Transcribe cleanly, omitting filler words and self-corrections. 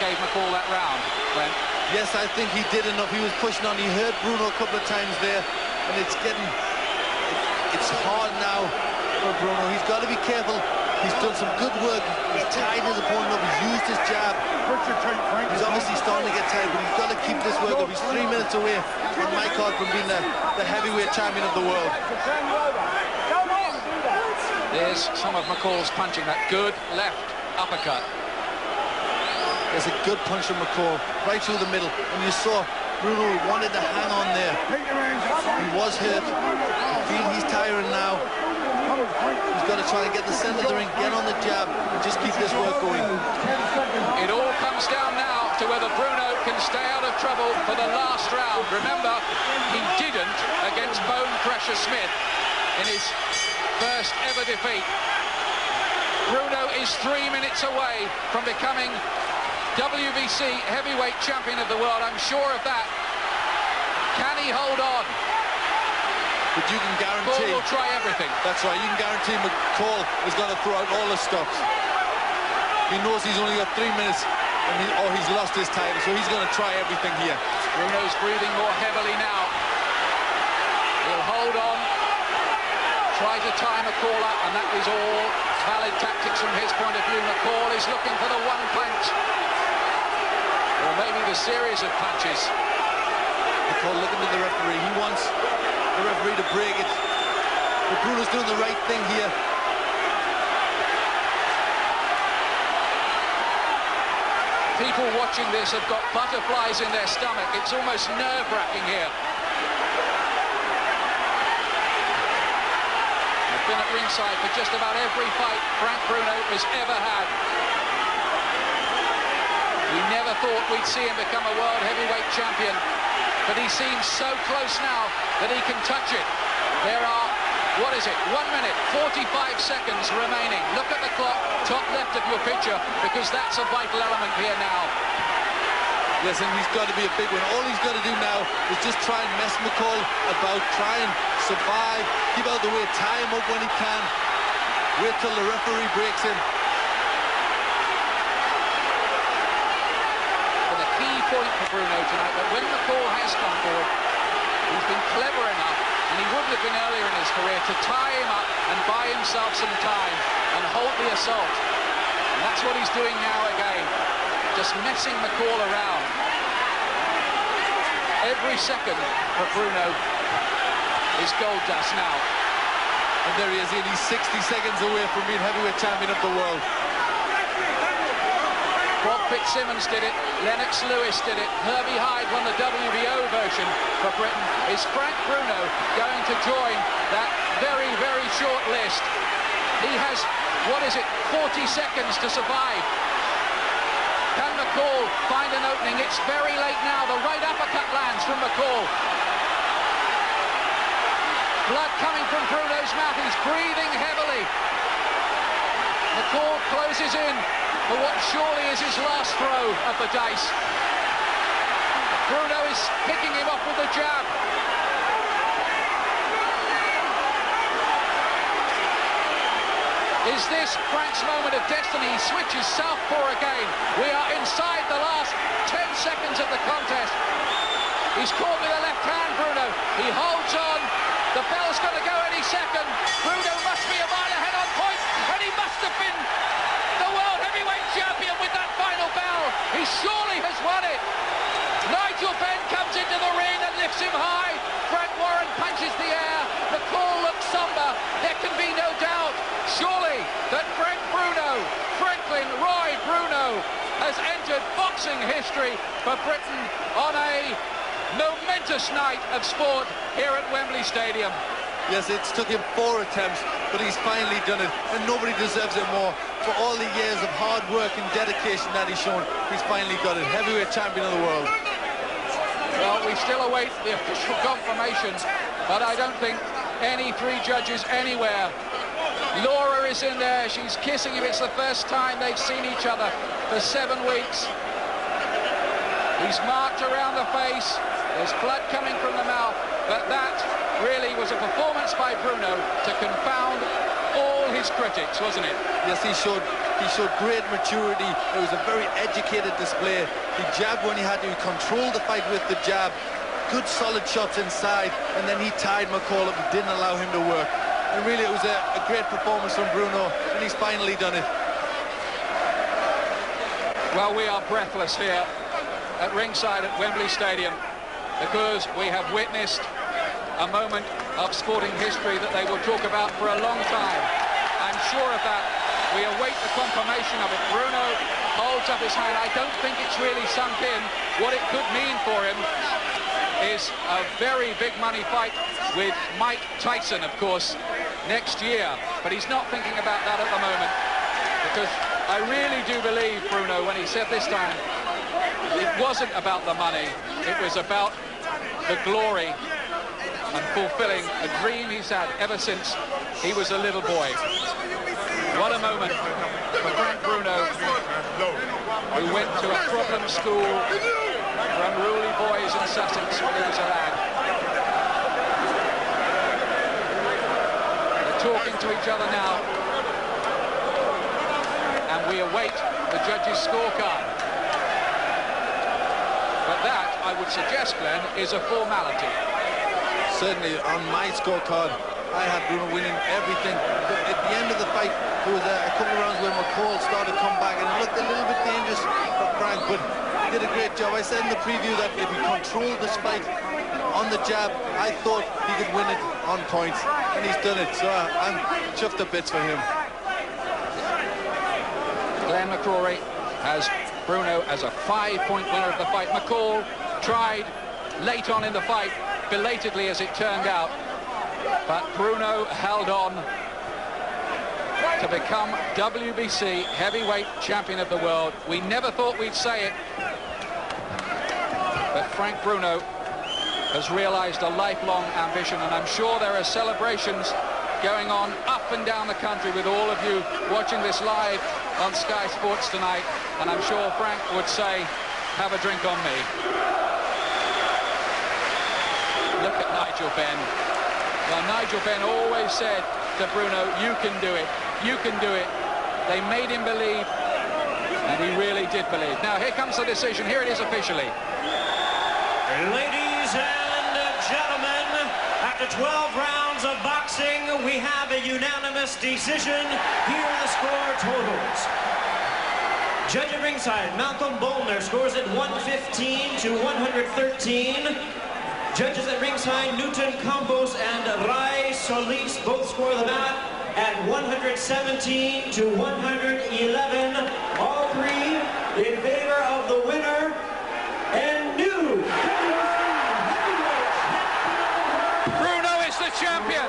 gave McCall that round, Brent. Yes, I think he did enough. He was pushing on. He hurt Bruno a couple of times there, and it's hard now for Bruno. He's got to be careful. He's done some good work. He's tied his opponent up. He's used his jab. He's obviously starting to get tired, but he's got to keep this work up. He's 3 minutes away on McCall from being the heavyweight champion of the world. There's some of McCall's punching, that good left uppercut. There's a good punch from McCall, right through the middle. And you saw Bruno wanted to hang on there. He was hurt. He's tiring now. He's got to try and get the center of the ring, get on the jab, and just keep this work going. It all comes down now to whether Bruno can stay out of trouble for the last round. Remember, he didn't against Bone Crusher Smith in his first ever defeat. Bruno is 3 minutes away from becoming WBC heavyweight champion of the world. I'm sure of that. Can he hold on? But you can guarantee... McCall will try everything. That's right. You can guarantee McCall is going to throw out all the stops. He knows he's only got 3 minutes, or he's lost his title, so he's going to try everything here. Bruno's breathing more heavily now. He'll hold on. Try to tie McCall up, and that is all valid tactics from his point of view. McCall is looking for the one punch, or maybe the series of punches. McCall looking to the referee. He wants the referee to break it. But Bruno's doing the right thing here. People watching this have got butterflies in their stomach. It's almost nerve-wracking here. I've been at ringside for just about every fight Frank Bruno has ever had. We never thought we'd see him become a world heavyweight champion, but he seems so close now that he can touch it. There are, what is it, 1 minute, 45 seconds remaining. Look at the clock, top left of your picture, because that's a vital element here now. Listen, he's got to be a big one. All he's got to do now is just try and mess McCall about, try and survive, keep out of the way, tie him up when he can, wait till the referee breaks him. But the key point for Bruno tonight, that when McCall has come forward, he's been clever enough, and he wouldn't have been earlier in his career, to tie him up and buy himself some time and hold the assault. And that's what he's doing now again, just messing McCall around. Every second for Bruno is gold dust now. And there he is, and he's 60 seconds away from being heavyweight champion of the world. Bob Fitzsimmons did it, Lennox Lewis did it, Herbie Hyde won the WBO version for Britain. Is Frank Bruno going to join that very, very short list? He has, what is it, 40 seconds to survive. Can McCall find an opening? It's very late now. The right uppercut lands from McCall. Blood coming from Bruno's mouth. He's breathing heavily. McCall closes in for what surely is his last throw of the dice. Bruno is picking him off with the jab. Is this Frank's moment of destiny? He switches southpaw again. We are inside the last 10 seconds of the contest. He's caught with a left hand, Bruno. He holds on. The bell's going to go any second. Bruno must be a mile ahead on point, and he must have been the world heavyweight champion with that final bell. He surely has won it. Nigel Benn comes into the ring and lifts him high. Frank Warren punches the air. McCall looks somber. There can be no doubt, surely, that Franklin Roy Bruno, has entered boxing history for Britain on a momentous night of sport here at Wembley Stadium. Yes, it's took him 4 attempts, but he's finally done it, and nobody deserves it more. For all the years of hard work and dedication that he's shown, he's finally got it. Heavyweight champion of the world. Well, we still await the official confirmation, but I don't think any 3 judges anywhere. Laura is in there, she's kissing him. It's the first time they've seen each other for 7 weeks. He's marked around the face, there's blood coming from the mouth, but that really was a performance by Bruno to confound all his critics, wasn't it? Yes, he He showed great maturity. It was a very educated display. He jabbed when he had to. He controlled the fight with the jab. Good solid shots inside, and then he tied McCall up and didn't allow him to work. And really, it was a great performance from Bruno, and he's finally done it. Well, we are breathless here at ringside at Wembley Stadium, because we have witnessed a moment of sporting history that they will talk about for a long time. I'm sure of that. We await the confirmation of it. Bruno holds up his hand. I don't think it's really sunk in. What it could mean for him is a very big money fight with Mike Tyson, of course, next year. But he's not thinking about that at the moment, because I really do believe, Bruno, when he said this time, it wasn't about the money, it was about the glory and fulfilling a dream he's had ever since he was a little boy. What a moment for Frank Bruno, who went to a problem school for unruly boys in Sussex when he was a lad. They're talking to each other now, and we await the judges' scorecard. But that, I would suggest, Glenn, is a formality. Certainly, on my scorecard, I had Bruno winning everything. But at the end of the fight, there was a couple of rounds where McCall started to come back, and it looked a little bit dangerous for Frank, but he did a great job. I said in the preview that if he controlled this fight on the jab, I thought he could win it on points, and he's done it. So I'm chuffed to bits for him. Glenn McCrory has Bruno as a 5-point winner of the fight. McCall tried late on in the fight, belatedly as it turned out, but Bruno held on to become WBC heavyweight champion of the world. We never thought we'd say it, but Frank Bruno has realized a lifelong ambition, and I'm sure there are celebrations going on up and down the country with all of you watching this live on Sky Sports tonight, and I'm sure Frank would say, have a drink on me. Look at Nigel Benn. Well, Nigel Benn always said to Bruno, you can do it, you can do it. They made him believe, and he really did believe. Now, here comes the decision. Here it is officially. Ladies and gentlemen, after 12 rounds of boxing, we have a unanimous decision. Here are the score totals. Judge at ringside, Malcolm Bolner scores at 115 to 113. Judges at ringside, Newton Campos and Rai Solis both score the mat at 117 to 111. All three in favor of the winner and new Bruno is the champion.